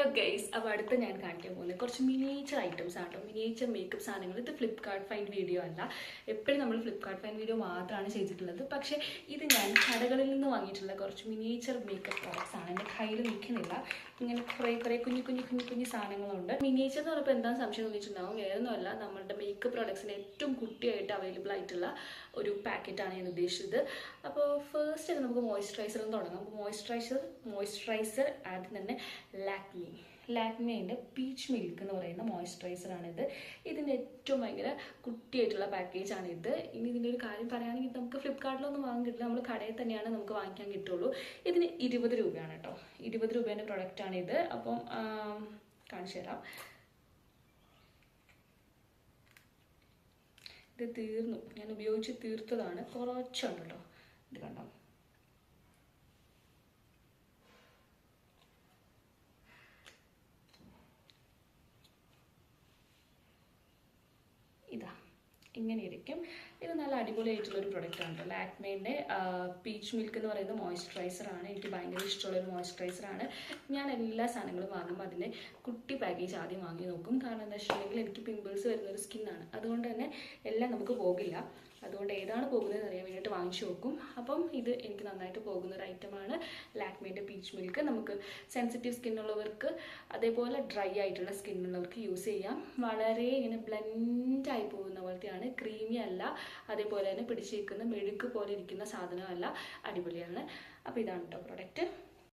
Hello guys, അപ്പോൾ അടുത്ത് ഞാൻ കാണിക്കാൻ പോകുന്നത് കുറച്ച് മിനിയേച്ചർ ഐറ്റംസ് ആണ് കേട്ടോ. മിനിയേച്ചർ മേക്കപ്പ് സാധനങ്ങൾ. ഇത് ഫ്ലിപ്കാർട്ട് ഫൈൻഡ് വീഡിയോ അല്ല. എപ്പോഴും നമ്മൾ ഫ്ലിപ്കാർട്ട് ഫൈൻഡ് വീഡിയോ മാത്രമാണ് ചെയ്തിട്ടുള്ളത്. പക്ഷേ ഇത് ഞാൻ കടകളിൽ നിന്ന് വാങ്ങിയിട്ടുള്ള കുറച്ച് മിനിയേച്ചർ മേക്കപ്പ് പ്രോഡക്ട്സ് ആണ്. എൻ്റെ കയ്യിൽ നിൽക്കുന്നില്ല. ഇങ്ങനെ കുറേ കുഞ്ഞു സാധനങ്ങളുണ്ട്. മിനിയേച്ചർ എന്ന് പറയുമ്പോൾ എന്താ സംശയം തോന്നിയിട്ടുണ്ടാവും. വേറൊന്നുമല്ല, നമ്മളുടെ മേക്കപ്പ് പ്രോഡക്ട്സിൻ്റെ ഏറ്റവും കുട്ടിയായിട്ട് അവൈലബിൾ ആയിട്ടുള്ള ഒരു പാക്കറ്റാണ് ഞാൻ ഉദ്ദേശിച്ചത്. അപ്പോൾ ഫസ്റ്റ് നമുക്ക് മോയ്സ്ചറൈസറിൽ നിന്ന് തുടങ്ങാം. അപ്പോൾ മോയ്സ്ചറൈസർ ആദ്യം തന്നെ ലാക്മിൻ്റെ പീച്ച് മിൽക്ക് എന്ന് പറയുന്ന മോയ്സ്ചറൈസറാണിത്. ഇതിൻ്റെ ഏറ്റവും ഭയങ്കര കുട്ടിയായിട്ടുള്ള പാക്കേജാണിത്. ഇനി ഇതിൻ്റെ ഒരു കാര്യം പറയുകയാണെങ്കിൽ നമുക്ക് ഫ്ലിപ്കാർട്ടിലൊന്നും വാങ്ങാൻ കിട്ടില്ല, നമ്മൾ കടയിൽ തന്നെയാണ് നമുക്ക് വാങ്ങിക്കാൻ കിട്ടുള്ളൂ. ഇതിന് 20 രൂപയാണ് കേട്ടോ. 20 രൂപേൻ്റെ പ്രൊഡക്റ്റാണിത്. അപ്പം കാണിച്ചു തരാം. ഇത് തീർന്നു, ഞാൻ ഉപയോഗിച്ച് തീർത്തതാണ്. കുറച്ചുണ്ട് കേട്ടോ. ഇത് കണ്ടോ, ഇതാ ഇങ്ങനെ ഇരിക്കും. ഇത് നല്ല അടിപൊളിയായിട്ടുള്ളൊരു പ്രൊഡക്റ്റാണ് കേട്ടോ. ലാക്മേൻ്റെ പീച്ച് മിൽക്ക് എന്ന് പറയുന്ന മോയ്സ്ചറൈസറാണ്. എനിക്ക് ഭയങ്കര ഇഷ്ടമുള്ളൊരു മോയ്സ്ചറൈസറാണ്. ഞാൻ എല്ലാ സാധനങ്ങളും വാങ്ങുമ്പോൾ അതിൻ്റെ കുട്ടി പാക്കേജ് ആദ്യം വാങ്ങി നോക്കും. കാരണം എന്താ വെച്ചിട്ടുണ്ടെങ്കിൽ എനിക്ക് പിമ്പിൾസ് വരുന്നൊരു സ്കിന്നാണ്. അതുകൊണ്ട് തന്നെ എല്ലാം നമുക്ക് പോകില്ല. അതുകൊണ്ട് ഏതാണ് പോകുന്നത് അറിയാൻ വേണ്ടിയിട്ട് വാങ്ങിച്ചു നോക്കും. അപ്പം ഇത് എനിക്ക് നന്നായിട്ട് പോകുന്നൊരു ഐറ്റമാണ് ലാക്മേൻ്റെ പീച്ച് മിൽക്ക്. നമുക്ക് സെൻസിറ്റീവ് സ്കിന്നുള്ളവർക്ക്, അതേപോലെ ഡ്രൈ ആയിട്ടുള്ള സ്കിന്നുള്ളവർക്ക് യൂസ് ചെയ്യാം. വളരെ ഇങ്ങനെ ബ്ലെൻഡായി പോകുന്ന പോലത്തെയാണ്. ക്രീമി അല്ല, അതേപോലെ തന്നെ പിടിച്ചേക്കുന്ന മെഴുക്ക് പോലെ ഇരിക്കുന്ന സാധനമല്ല. അടിപൊളിയാണ്. അപ്പോൾ ഇതാണ് കേട്ടോ പ്രൊഡക്റ്റ്.